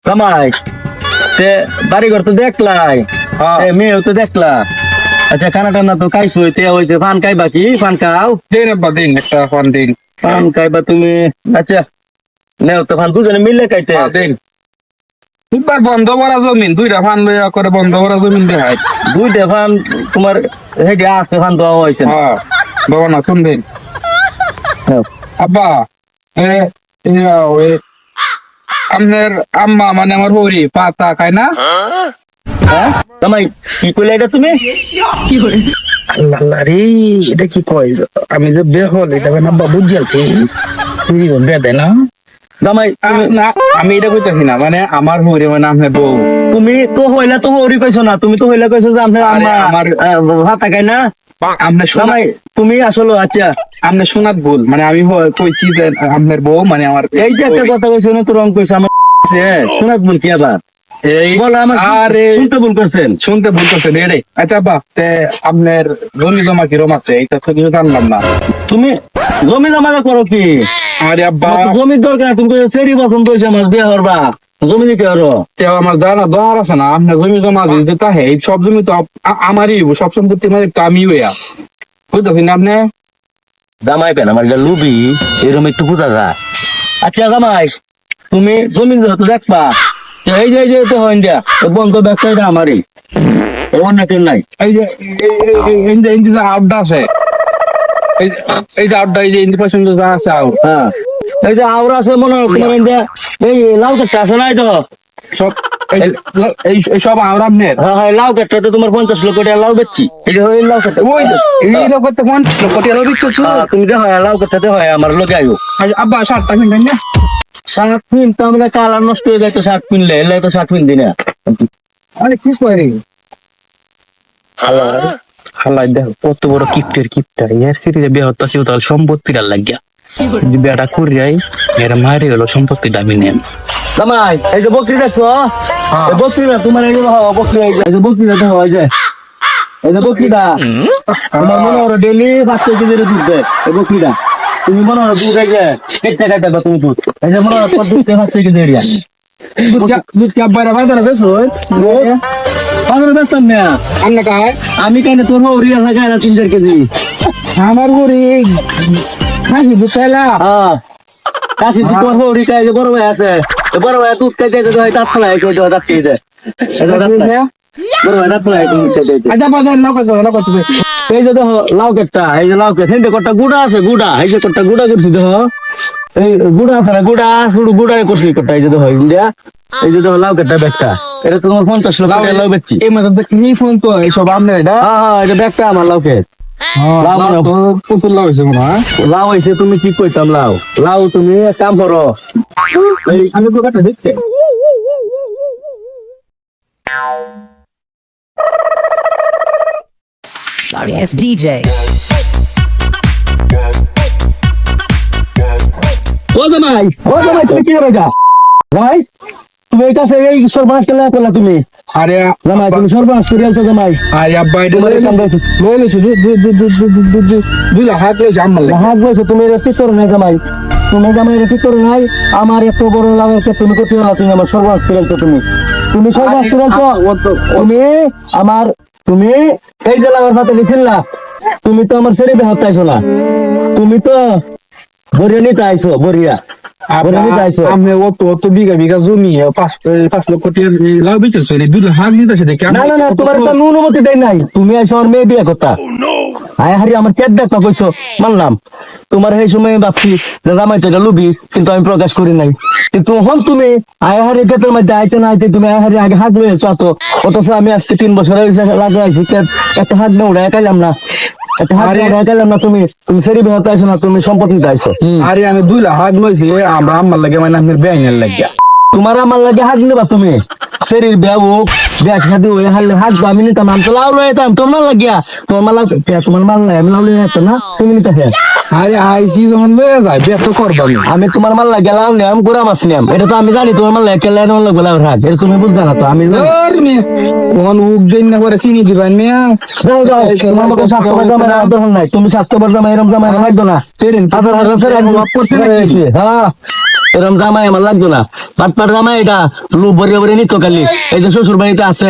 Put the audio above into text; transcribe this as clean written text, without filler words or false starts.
জামাই তে বাড়ি ঘর তো দেখলাই, মেয়েও তো দেখলা। আচ্ছা খানা টানা তো খাইছো, তে হয়েছে ফান খাইবা কি? ফান খাও, দিন আব্বা দিন, একটা ফান দিন। ফান খাইবা তুমি? আচ্ছা নেও তো ফান, দুজনে মিললে খাইতে। দিন দুবার বন্ধ করা জমিন, দুইটা ফান লইয়া করে বন্ধ করা জমিন দেখায়। দুইটা ফান তোমার হেডে আছে, ফান দেওয়া হয়েছে না। হ্যাঁ বাবা না শুনবেন নেও। আব্বা, ওই আপনার আম্মা মানে আমার হরি পাতা খায় না? হ্যাঁ জামাই কি কইলে এটা তুমি? আল্লাহ রে, এটা কি কয়? আমি যে বেহল এটা আব্বা বুঝাচ্ছি, বেদে না জামাই না, আমি এটা কইতাছি না, মানে আমার হরি মানে আপনার বউ। তুমি তো হইলা তো হরি কইছো না, তুমি তো হইলা কইছো যে আপনার আরে আম্মা আমার- ভাত খায় না। আপনার শোনা, জামাই তুমি আসলে আচ্ছা আপনার শোনাত ভুল, মানে আমি কইছি যে আপনার বউ মানে আমার এই যে একটা কথা কইছো না, তো রং কইছো আমার শোনাত বল কি আবার এই বলো আমার আরে শুনতে ভুল করছেন। শুনতে ভুল করতে রে। আচ্ছা বা আপনার জমি জমা কিরম আছে এটা তো কিছু জানলাম না। তুমি জমি জমা করো কি? আরে আব্বা, আমার তো জমির দরকার, তুমি সেরি পছন্দ হয়েছে আমার বিয়ে করবা, জমি দিতে পারো। তেও আমার জানা দর আছে না, আপনার জমি জমা দিতে তাহে এই সব জমি তো আমারই হইবো, সব সম্পত্তি মানে তো আমি হইয়া বুঝতেছেন আপনি। জামাই পেন আমার এটা লুবি, এরকম একটু বুঝা যায়। আচ্ছা জামাই তুমি জমি তো দেখবা, এই যে তো হয় দিয়া বন্ধ ব্যবসায়ীটা আমারই, অন্য কেউ নাই। এই যে এই যে আউটটা আছে, এই যে আউটটা, এই যে ইন্ডিপেন্ডেন্ট যা আছে আউট, হ্যাঁ এই যে আওরা আছে মনে হয় তোমার, এই লাউ কাঠটা আছে নাই তো সব এই সব আউট আপনার। হ্যাঁ হ্যাঁ লাউ কাঠটাতে তোমার 50 লক্ষ টাকা লাউ বেচছি, এই যে ওই লাউ কাঠটা ওই এই লোক করতে 50 লক্ষ টাকা দিচ্ছ। তুমি দেখো লাউ কাঠটাতে হয় আমার লোকে আইও। আব্বা শার্টটা কিনবেন না? শার্ট পিন তো আমরা কালার নষ্ট হয়ে যায় তো শার্ট পিনলে, এলে তো শার্ট পিন দিই না। আরে কি কইরে হালাই দেখো কত বড় কিপটার ইয়ার সিরিজে বিয়ে হচ্ছে, তাহলে সম্পত্তিটা লাগিয়া যদি বেটা করিয়াই এর মারি হলো সম্পত্তিটা আমি নেন। জামাই এই যে বকরি দেখছো, এই বকরি না তোমার, এই যে বকরি, এই যে বকরিটা তো হয় যায়, এই যে বকরিটা তোমার মনে হয় ডেলি 5 কেজি দুধ দেয় এই বকরিটা। তুমি মনে হয় দুধ এই যে কেটে খাইতে পারো তুমি দুধ, এই যে মনে হয় 5 কেজি এরিয়া দুধ কি আব্বা বাজারে বেছো? পাগল বেচতাম না আন্না কায় আমি, কেন তোর ওরিয়া লাগায় না 3-4 কেজি আমার ঘরে খাসি দুধ খাইলা? হ্যাঁ কাশি তুই তোর ওরি খাই, যে বড় ভাই আছে বড় ভাই দুধ খাইতে দাঁত ফেলায় কই দাঁত খেয়ে দেয়, বড় ভাই দাঁত ফেলায় তুমি খাইতে। আচ্ছা বাজার লোক আছে। এই যে দেখো লাউ কেটটা, এই যে লাউ কেট, এই যে কটা গুড়া আছে, গুড়া এই যে কটা গুড়া করছি দেখো, এই গুড়া আছে না, গুড়া শুধু গুড়াই করছি কটা, এই যে দেখো ইন্ডিয়া, এই যে দেখো লাউ কেটটা ব্যাগটা, এটা তোমার 50 লক্ষ টাকা লাউ বেচছি। এই মাত্র কি ফোন তো এইসব আপনার এটা? হ্যাঁ হ্যাঁ এটা ব্যাগটা আমার লাউ কেট। লাউ লাউ তো প্রচুর লাভ হয়েছে মনে হয়। লাউ হয়েছে, তুমি কি কইতাম লাউ লাউ, তুমি এক কাম করো, আমি দোকানটা দেখছি। Sorry ass DJ. ও জামাই তুমি কি হবে এটা? জামাই তুমি এটা এই সর্বনাশ কেলা করলা তুমি? আরে জামাই তুমি সর্বনাশ করে আলছো জামাই। আরে আব্বা এটা তোমার এই কামটা লইলেছো 2 লাখ হাত লইছে আমার লাগে। হাত বসে তুমি এটা ঠিক করো নাই জামাই, তুমি জামাই এটা ঠিক করো নাই। আমার এত বড় লাভের ক্ষেত্রে তুমি করতে পারো, তুমি আমার সর্বনাশ করে আলছো, তুমি সর্বনাশ করে আলছো। তুমি আমার, তুমি এই যে লাভের সাথে দিছিল না, তুমি তো আমার ছেড়ে বেহাত আইছো না, তুমি তো বরিয়া নিতে আইছো, বরিয়া বরিয়া নিতে আইছো। আমি অত বিঘা জমি 5 লক্ষ টাকা লাভ দিতেছে, 2 লাখ হাত নিতেছে দেখে না না না তোমার তো অনুমতি দেয় নাই, তুমি আইছো আমার মেয়ে বিয়ে কথা। আয় হারি আমার কেট দেখা কইছো, মানলাম তোমার সেই সময় ভাবছি যে জামাই তো এটা লুবি, কিন্তু আমি প্রকাশ করি নাই। কিন্তু হন তুমি আয় হারি ক্ষেতের মধ্যে আইতে না আইতে তুমি আয় হারি আগে হাত লয়েছো, অথচ আমি আজকে 3 বছর লাগে আইছি একটা হাত না উড়াই কাইলাম না, একটা হাত উড়াই কাইলাম না। তুমি সেরি বেহতে আইছো না, তুমি সম্পত্তিতে আইছো। আরে আমি 2 লাখ হাত লইছি আমরা আমার লাগে, মানে আপনার বেআইনের লাগিয়া। তোমার আমার লাগে হাত নেবা তুমি, শরীর বেয়া হোক বেয়া খাদি হয়ে হারলে হাত আমি নিতাম, আমি তো লাউ লইতাম তোমার লাগিয়া, তোমার মাল তোমার মাল নাই, আমি লাউ লইতাম না, তুমি নিতে। আরে আইসি যখন লয়ে যায় বিয়ে তো করবাম। আমি তোমার মাল লাগে লাউ নিয়াম গুড়া মাছ নিয়াম, এটা তো আমি জানি তোমার মাল লাগে কেলে তোমার লাগবে লাউ রাখ, এটা তুমি বুঝতে না তো আমি জানি। কোন উগ দিন না করে চিনি দিবেন মিয়া। যাও যাও তোমার মতো স্বাস্থ্যবার জামাই দরকার নাই, তুমি স্বাস্থ্যবার জামাই এরকম জামাই রাখবে না। 1000 ছেড়ে আমি মাফ করতে হ্যাঁ এরকম জামাই আমার লাগতো না। বাটপার জামাই এটা লোভ ভরে ভরে নিত খালি। এই যে শ্বশুর বাড়িতে আছে